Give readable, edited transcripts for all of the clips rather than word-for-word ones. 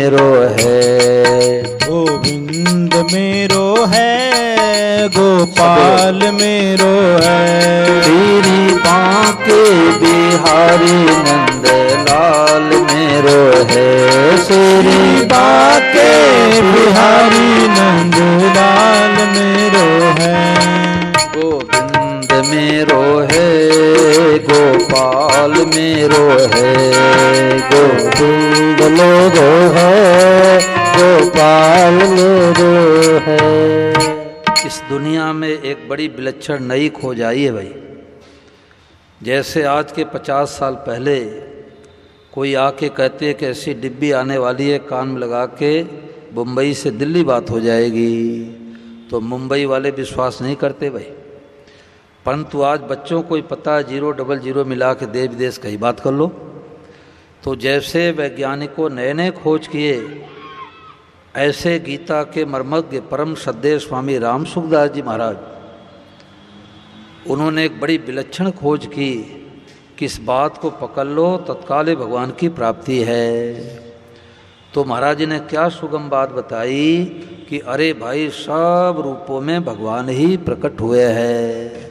मेरो है, गोविंद मेरो है, गोपाल मेरो है, श्री बांके बिहारी नंद लाल मेरो है, श्री बांके बिहारी नंद लाल मेरो है, गोविंद मेरो है, गोपाल मेरो है, गोविंद मेरो है, गोपाल मेरो है। इस दुनिया में एक बड़ी विलक्षण नई खोज आई है भाई। जैसे आज के 50 साल पहले कोई आके कहते है कि ऐसी डिब्बी आने वाली है, कान में लगा के मुंबई से दिल्ली बात हो जाएगी, तो मुंबई वाले विश्वास नहीं करते भाई। परंतु आज बच्चों को ही पता है 000 मिला के देश विदेश कहीं बात कर लो। तो जैसे वैज्ञानिकों नए नए खोज किए, ऐसे गीता के मर्मज्ञ परम श्रद्धेय स्वामी राम सुखदास जी महाराज, उन्होंने एक बड़ी विलक्षण खोज की कि इस बात को पकड़ लो तत्काल भगवान की प्राप्ति है। तो महाराज ने क्या सुगम बात बताई कि अरे भाई सब रूपों में भगवान ही प्रकट हुए हैं।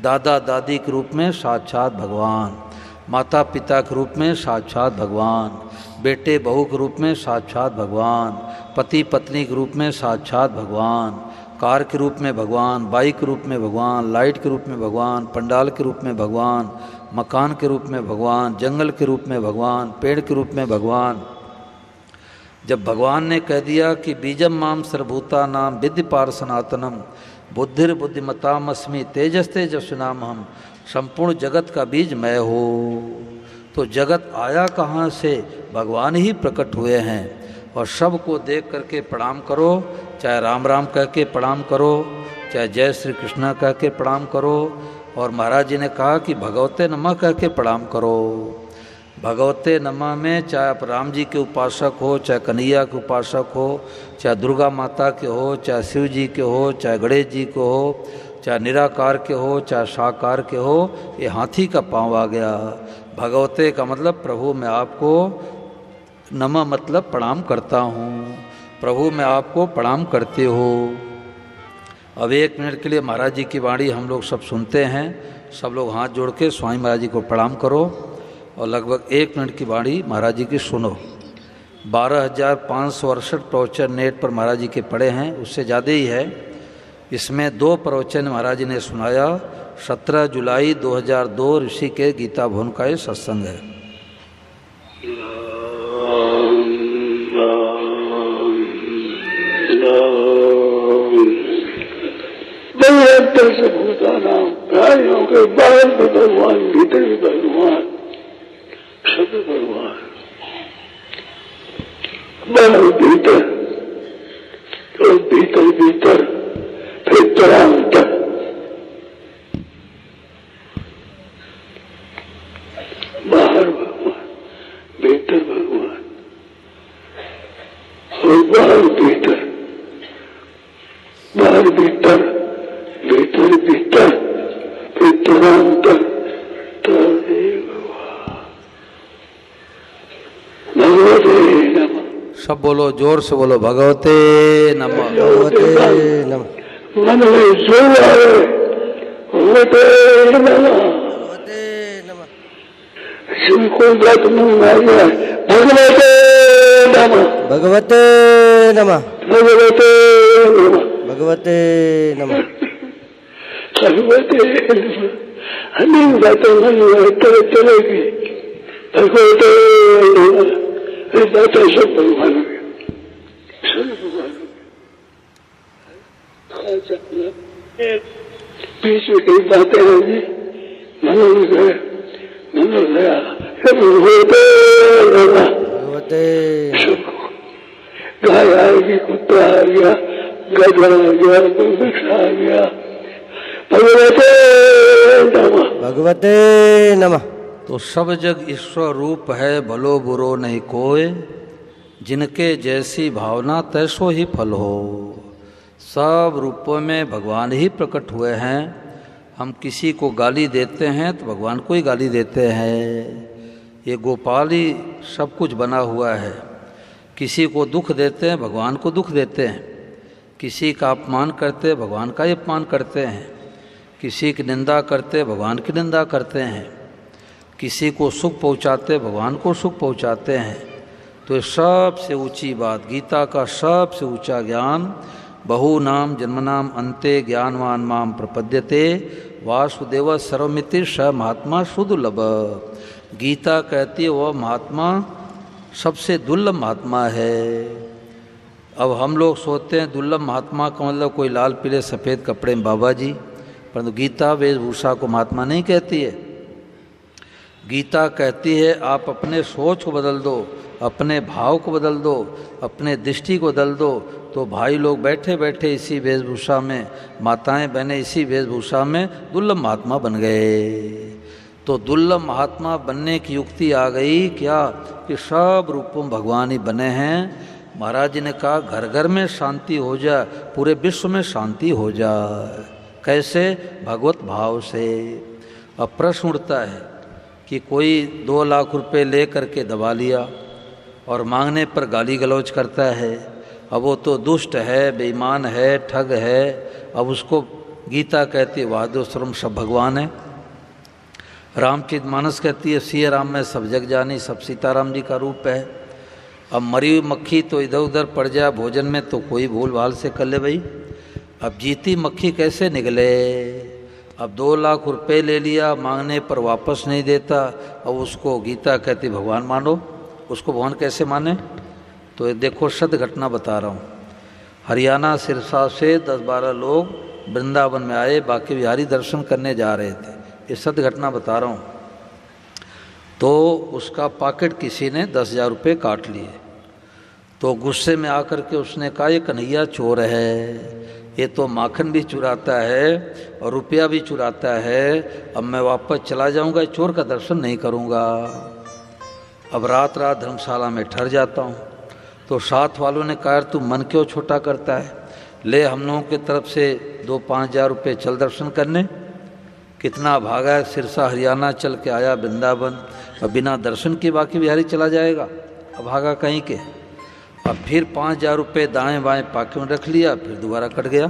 दादा दादी के रूप में साक्षात भगवान, माता पिता के रूप में साक्षात भगवान, बेटे बहू के रूप में साक्षात भगवान, पति पत्नी के रूप में साक्षात भगवान, कार के रूप में भगवान, बाइक के रूप में भगवान, लाइट के रूप में भगवान, पंडाल के रूप में भगवान, मकान के रूप में भगवान, जंगल के रूप में भगवान, पेड़ के रूप में भगवान। जब भगवान ने कह दिया कि बीजम माम सर्वभूता नाम विद्य पार सनातनम बुद्धिर बुद्धिमतामस्मि तेजस तेजस्विनाम हम, संपूर्ण जगत का बीज मैं हो, तो जगत आया कहाँ से? भगवान ही प्रकट हुए हैं। और सबको देख करके प्रणाम करो, चाहे राम राम कह के प्रणाम करो, चाहे जय श्री कृष्णा कह के प्रणाम करो। और महाराज जी ने कहा कि भगवते नमः कह के प्रणाम करो। भगवते नमः में चाहे आप राम जी के उपासक हो, चाहे कन्हैया के उपासक हो, चाहे दुर्गा माता के हो, चाहे शिव जी के हो, चाहे गणेश जी के हो, चाहे निराकार के हो, चाहे साकार के हो, ये हाथी का पाँव आ गया। भगवते का मतलब प्रभु मैं आपको, नमः मतलब प्रणाम करता हूँ, प्रभु मैं आपको प्रणाम करते हो। अब 1 मिनट के लिए महाराज जी की वाणी हम लोग सब सुनते हैं। सब लोग हाथ जोड़ के स्वामी महाराज जी को प्रणाम करो और लगभग 1 मिनट की वाणी महाराज जी की सुनो। 12,568 प्रवचन नेट पर महाराज जी के पढ़े हैं, उससे ज़्यादा ही है। इसमें 2 प्रवचन महाराज जी ने सुनाया। 17 जुलाई 2002 ऋषि के गीता भवन का ये सत्संग है। प्राणियों के बाहर भी भगवान, भीतर भी भगवान, सब भगवान, बाहर भीतर और भीतर भीतर फिर तरांतर। बाहर भगवान, भीतर भगवान और बाहर भीतर, बाहर भीतर, भीतर भीतर फिर तरांतर। भगवते नमः। सब बोलो, जोर से बोलो, भगवते नमः, भगवते नमः। मन में जो आए भगवते नमः, भगवते नमः। शिव कोई बात नहीं आ गया, भगवते नमः, भगवते नमः, भगवते नमः, भगवते नमः। भगवते नमः। अनेक बातें मन में चलेगी, भगवते नमः। ये बातें सब भगवान हो गया, सब भगवान हो गया। बीच में कई बातें होंगी, मनो गए, मनो गया, सब भगवते नमः। भगवते गाय आएगी, कुत्ता आ गया, गधा आ गया, वृक्ष आ गया, भगवते नमः, भगवते नमः। तो सब जग ईश्वर रूप है, भलो बुरो नहीं कोय, जिनके जैसी भावना तैसो ही फल हो। सब रूपों में भगवान ही प्रकट हुए हैं। हम किसी को गाली देते हैं तो भगवान को ही गाली देते हैं। ये गोपाल ही सब कुछ बना हुआ है। किसी को दुख देते हैं, भगवान को दुख देते हैं। किसी का अपमान करते हैं, भगवान का ही अपमान करते हैं। किसी की निंदा करते हैं, भगवान की निंदा करते हैं। किसी को सुख पहुंचाते, भगवान को सुख पहुंचाते हैं। तो ये सबसे ऊंची बात, गीता का सबसे ऊंचा ज्ञान, बहुनाम जन्मनाम अन्ते ज्ञानवान माम प्रपद्यते वासुदेव सर्वमिति स महात्मा सुदुर्लभ। गीता कहती है वह महात्मा सबसे दुर्लभ महात्मा है। अब हम लोग सोचते हैं दुर्लभ महात्मा का मतलब कोई लाल पीले सफ़ेद कपड़े में बाबा जी, परंतु गीता वेशभूषा को महात्मा नहीं कहती है। गीता कहती है आप अपने सोच को बदल दो, अपने भाव को बदल दो, अपने दृष्टि को बदल दो, तो भाई लोग बैठे बैठे इसी वेशभूषा में, माताएं बहनें इसी वेशभूषा में दुर्लभ महात्मा बन गए। तो दुर्लभ महात्मा बनने की युक्ति आ गई क्या कि सब रूपों में भगवान ही बने हैं। महाराज जी ने कहा घर घर में शांति हो जाए, पूरे विश्व में शांति हो जाए। कैसे? भगवत भाव से। अब प्रश्न उठता है कि कोई 2 लाख रुपए ले करके दबा लिया और मांगने पर गाली गलौज करता है। अब वो तो दुष्ट है, बेईमान है, ठग है। अब उसको गीता कहती है वादो सर्वम सब भगवान है। रामचरितमानस कहती है सिया राम में सब जग जानी, सब सीताराम जी का रूप है। अब मरी हुई मक्खी तो इधर उधर पड़ जाए भोजन में तो कोई भूल भाल से कर ले भाई। अब जीती मक्खी कैसे निकले? अब 2 लाख रुपए ले लिया, मांगने पर वापस नहीं देता। अब उसको गीता कहती भगवान मानो, उसको भगवान कैसे माने? तो ये देखो सत्य घटना बता रहा हूँ। हरियाणा सिरसा से 10-12 लोग वृंदावन में आए, बाकी बिहारी दर्शन करने जा रहे थे। ये सत्य घटना बता रहा हूँ। तो उसका पॉकेट किसी ने 10,000 रुपये काट लिए। तो गुस्से में आकर के उसने कहा ये कन्हैया चोर है, ये तो माखन भी चुराता है और रुपया भी चुराता है। अब मैं वापस चला जाऊंगा, चोर का दर्शन नहीं करूंगा। अब रात रात धर्मशाला में ठहर जाता हूँ। तो साथ वालों ने कहा तू मन क्यों छोटा करता है, ले हम लोगों की तरफ से 2-5 हज़ार रुपये, चल दर्शन करने। कितना भागा, सिरसा हरियाणा चल के आया वृंदावन, और बिना दर्शन के बाकी बिहारी चला जाएगा। अब भागा कहीं के। अब फिर 5,000 रुपये दाएँ बाएँ पॉकेट में रख लिया, फिर दोबारा कट गया।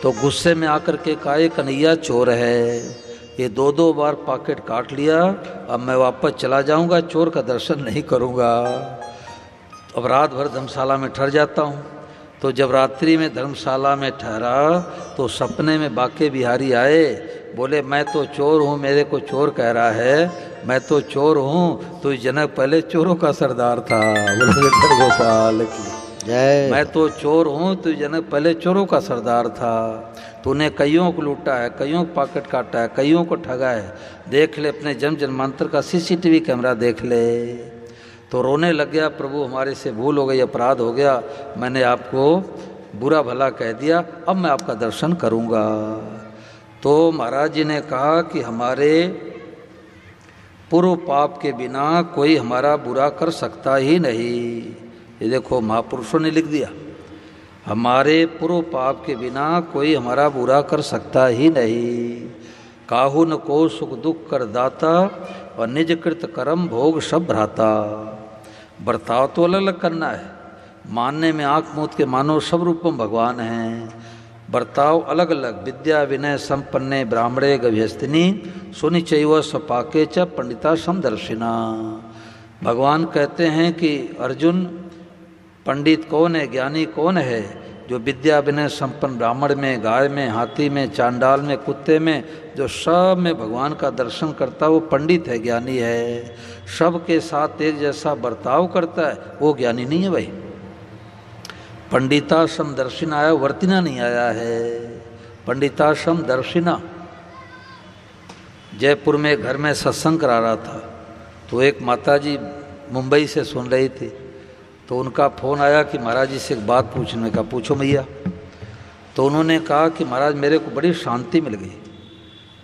तो गुस्से में आकर के कहा ये कन्हैया चोर है, ये 2-2 बार पॉकेट काट लिया। अब मैं वापस चला जाऊंगा, चोर का दर्शन नहीं करूंगा। अब रात भर धर्मशाला में ठहर जाता हूँ। तो जब रात्रि में धर्मशाला में ठहरा तो सपने में बाके बिहारी आए, बोले मैं तो चोर हूँ, मेरे को चोर कह रहा है, मैं तो चोर हूँ। तो जनक पहले चोरों का सरदार था। बोलो गोपाल की जय। मैं तो चोर हूँ, तो जनक पहले चोरों का सरदार था। तूने कईयों को लूटा है, कईयों को पॉकेट काटा है, कईयों को ठगा है। देख ले अपने जन्म जन्मांतर का CCTV कैमरा देख ले। तो रोने लग गया, प्रभु हमारे से भूल हो गई, अपराध हो गया, मैंने आपको बुरा भला कह दिया, अब मैं आपका दर्शन करूँगा। तो महाराज जी ने कहा कि हमारे पूर्व पाप के बिना कोई हमारा बुरा कर सकता ही नहीं। ये देखो महापुरुषों ने लिख दिया, हमारे पूर्व पाप के बिना कोई हमारा बुरा कर सकता ही नहीं। काहू न को सुख दुख कर दाता और निज कृत कर्म भोग सब भ्राता। बर्ताव तो अलग अलग करना है, मानने में आँख मूंद के मानो सब रूपों भगवान हैं। बर्ताव अलग अलग, विद्या विनय संपन्ने ब्राह्मणे गभ्यस्तिनी सुनि चैव स्वपाके च पंडिता समदर्शिना। भगवान कहते हैं कि अर्जुन पंडित कौन है, ज्ञानी कौन है? जो विद्या विनय संपन्न ब्राह्मण में, गाय में, हाथी में, चांडाल में, कुत्ते में, जो सब में भगवान का दर्शन करता है वो पंडित है, ज्ञानी है। सब के साथ एक जैसा बर्ताव करता है वो ज्ञानी नहीं है भाई। पंडिताश्रम दर्शिना आया, वर्तिना नहीं आया है। पंडिताश्रम दर्शिना। जयपुर में घर में सत्संग करा रहा था, तो एक माताजी मुंबई से सुन रही थी। तो उनका फ़ोन आया कि महाराज जी से एक बात पूछने का। पूछो मैया। तो उन्होंने कहा कि महाराज मेरे को बड़ी शांति मिल गई,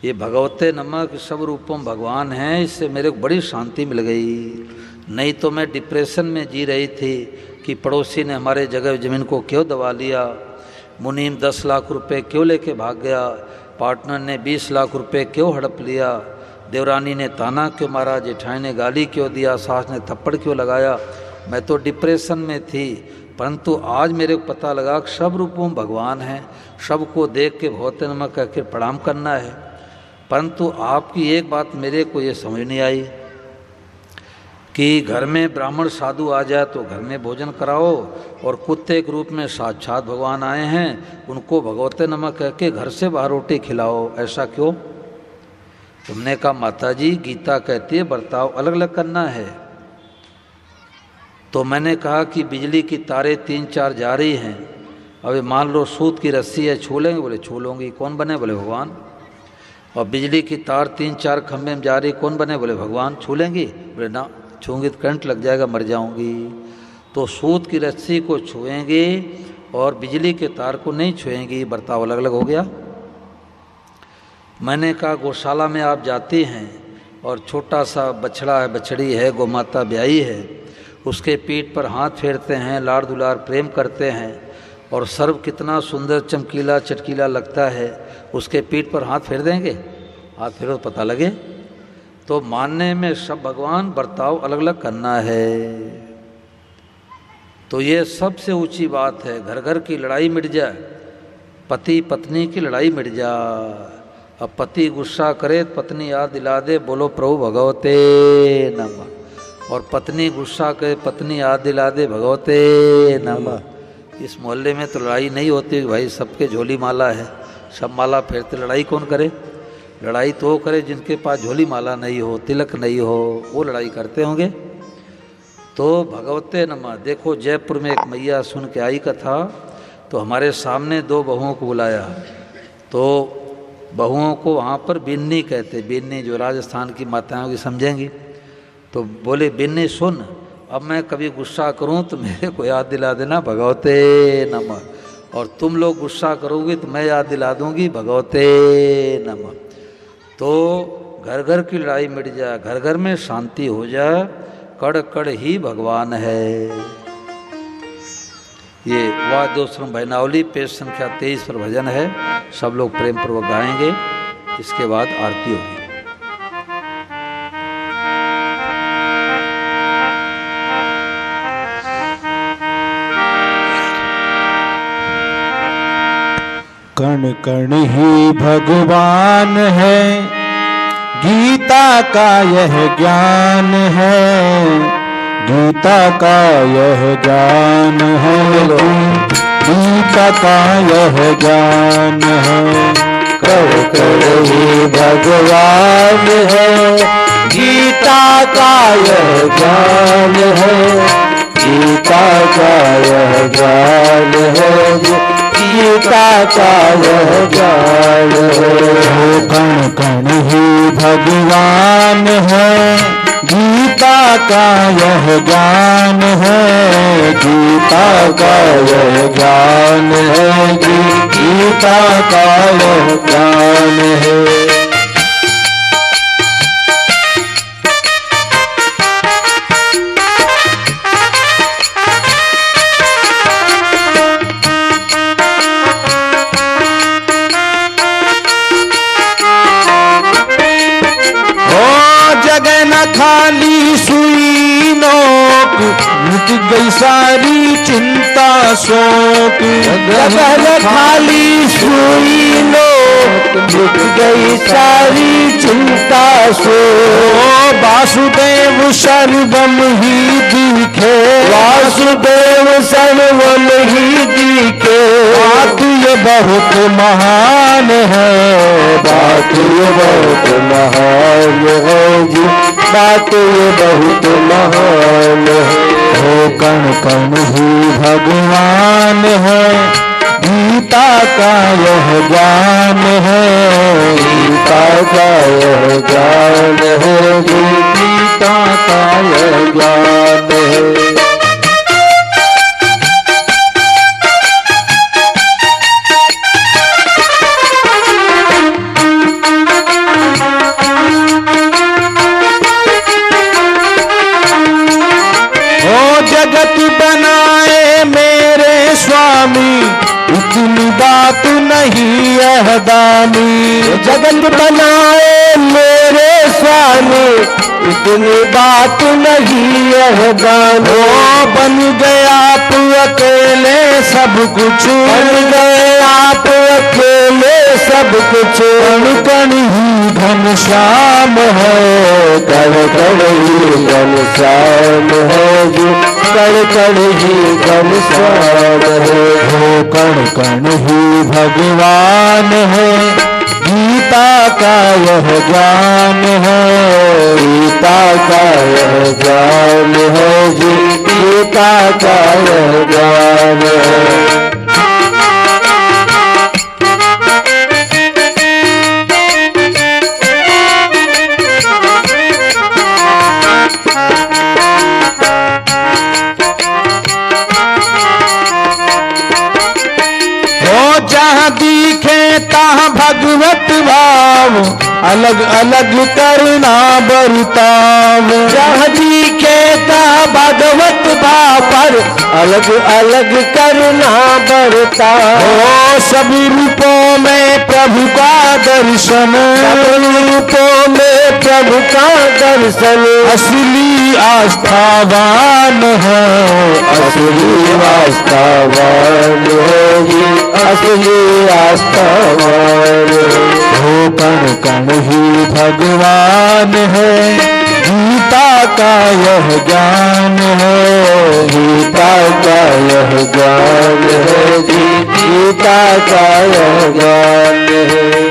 ये भगवते नमः सब रूपों भगवान हैं, इससे मेरे को बड़ी शांति मिल गई। नहीं तो मैं डिप्रेशन में जी रही थी कि पड़ोसी ने हमारे जगह ज़मीन को क्यों दबा लिया, मुनीम 10 लाख रुपए क्यों लेके भाग गया, पार्टनर ने 20 लाख रुपए क्यों हड़प लिया, देवरानी ने ताना क्यों मारा, जेठानी ने गाली क्यों दिया, सास ने थप्पड़ क्यों लगाया। मैं तो डिप्रेशन में थी, परंतु आज मेरे को पता लगा कि सब रूपों में भगवान है, सबको देख के भगवते नमः कह के प्रणाम करना है। परंतु आपकी एक बात मेरे को ये समझ नहीं आई कि घर में ब्राह्मण साधु आ जाए तो घर में भोजन कराओ, और कुत्ते के रूप में साक्षात भगवान आए हैं उनको भगवते नमः कह के घर से बाहर रोटी खिलाओ, ऐसा क्यों? तुमने कहा माता जी गीता कहती है बर्ताव अलग अलग करना है। तो मैंने कहा कि बिजली की तारें 3-4 जा रही हैं, अभी मान लो सूत की रस्सी है, छू लेंगे? बोले छू लूँगी। कौन बने? बोले भगवान। और बिजली की तार 3-4 खंभे में जा रही, कौन बने? बोले भगवान। छू लेंगी? बोले ना, छूँगी तो करंट लग जाएगा, मर जाऊँगी। तो सूत की रस्सी को छुएंगे और बिजली के तार को नहीं छुएंगी, बर्ताव अलग अलग हो गया। मैंने कहा गौशाला में आप जाती हैं और छोटा सा बछड़ा है, बछड़ी है, गौ माता ब्याई है, उसके पीठ पर हाथ फेरते हैं, लाड़ दुलार प्रेम करते हैं, और सर्व कितना सुंदर चमकीला चटकीला लगता है, उसके पीठ पर हाथ फेर देंगे? हाथ फेरो तो पता लगे। तो मानने में सब भगवान, बर्ताव अलग अलग करना है। तो ये सबसे ऊंची बात है। घर घर की लड़ाई मिट जाए, पति पत्नी की लड़ाई मिट जाए। अब पति गुस्सा करे तो पत्नी याद दिला दे, बोलो प्रभु भगवते नमः। और पत्नी गुस्सा करे, पत्नी याद दिला दे, भगवते नमः। इस मोहल्ले में तो लड़ाई नहीं होती भाई, सबके झोली माला है, सब माला फेरते। लड़ाई कौन करे? लड़ाई तो करे जिनके पास झोली माला नहीं हो, तिलक नहीं हो, वो लड़ाई करते होंगे। तो भगवते नमः। देखो जयपुर में एक मैया सुन के आई कथा, तो हमारे सामने 2 बहुओं को बुलाया, तो बहुओं को वहाँ पर बिन्नी कहते, बिन्नी जो राजस्थान की माताएं होगी समझेंगी। तो बोले बिन्नी सुन, अब मैं कभी गुस्सा करूँ तो मेरे को याद दिला देना भगवते नमः, और तुम लोग गुस्सा करोगे तो मैं याद दिला दूंगी भगवते नमः। तो घर घर की लड़ाई मिट जाए, घर घर में शांति हो जाए, कड़ कड़ ही भगवान है। ये वाद्योश्रम भैनावली पेज संख्या 23 पर भजन है, सब लोग प्रेम पूर्वक गाएंगे, इसके बाद आरती होगी। कण कण ही भगवान है, गीता का यह ज्ञान है, गीता का यह ज्ञान है, गीता का यह ज्ञान है। कण कण ही भगवान है, गीता का यह ज्ञान है, गीता का यह ज्ञान है, गीता का यह ज्ञान है। कण कण ही भगवान है, गीता का यह ज्ञान है, गीता का यह ज्ञान है, गीता का यह ज्ञान है। खाली सुई नोक, मिट गई सारी चिंता शोक। जगह खाली सुई नोक, मिट गई सारी चिंता शोक। वासुदेव सर्वम ही दिखे, वासुदेव सर्वम ही दिखे। बात ये बहुत महान है, बात ये बहुत महान है जी, बात ये बहुत महान है। हो कण कण ही भगवान है, गीता का यह ज्ञान है, गीता का यह ज्ञान है, गीता का यह ज्ञान है। जगत बनाए मेरे स्वामी, इतनी बात नहीं है दानी। जगत बनाए मेरे स्वामी, इतनी बात नहीं यह गान। ओ बन गए आप अकेले सब कुछ, बन गए आप अकेले सब कुछ। कण कण ही घनश्याम है, कण कण ही घनश्याम है जी, कण कण ही घनश्याम है। हो कण कण ही भगवान है, गीता का यह ज्ञान है, गीता का यह ज्ञान है जी, गीता का यह ज्ञान है। जहाँ दिखे तहाँ भगवत भाव, अलग अलग करना बर्ताव। जहाँ दिखे तहाँ भगवत भाव पर अलग अलग करना बर्ताव। ओ सभी रूपों में प्रभु का दर्शन, सभी रूपों में प्रभु का दर्शन। असली आस्थावान है, असली आस्थावान है, असली आस्थावान। हो कण कण ही भगवान है, गीता का यह ज्ञान है, गीता का यह ज्ञान है जी, गीता का यह ज्ञान है।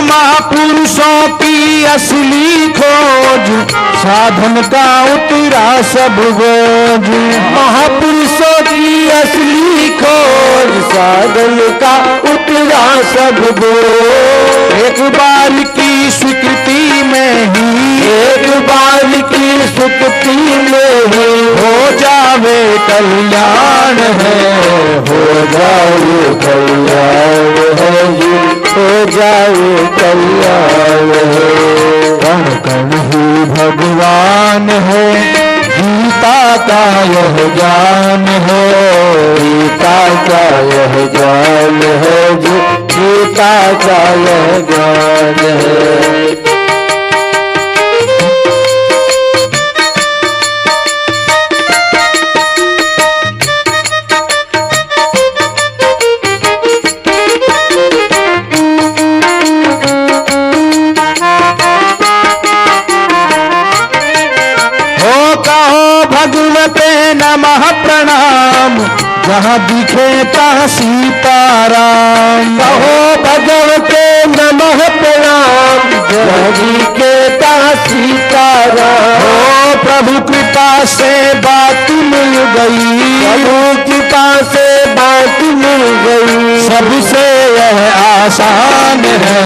महापुरुषों की असली खोज, साधन का उतरा सब बोझ। महापुरुषों की असली खोज, साधन का उतरा सब बोझ। एक बार की स्वीकृति में ही, एक बार की स्वीकृति में ही हो जावे कल्याण है, हो जावे कल्याण है जी, हो जावे कल्याण है। कण कण ही भगवान है, गीता का यह ज्ञान है, गीता का यह ज्ञान है जी, गीता का यह ज्ञान है। भगवते नमः प्रणाम, जहाँ दिखे तहाँ सीताराम। कहो भगवते नमः प्रणाम, जहाँ दिखे तहाँ सीताराम। हो प्रभु कृपा से बात मिल गई, प्रभु कृपा से बात मिल गई। सबसे यह आसान है,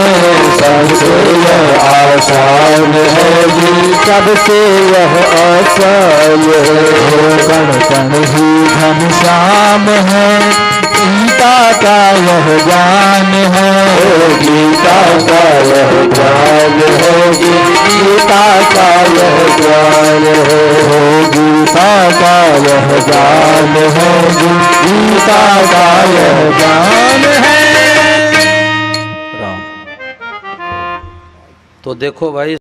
सबसे यह आसान है जी, सबसे यह आसान है। कण कण ही घनश्याम है, गीता का यह ज्ञान है, गीता का यह ज्ञान है जी, गीता का यह ज्ञान है, गीता का यह ज्ञान है जी, गीता का यह ज्ञान है। राम। तो देखो भाई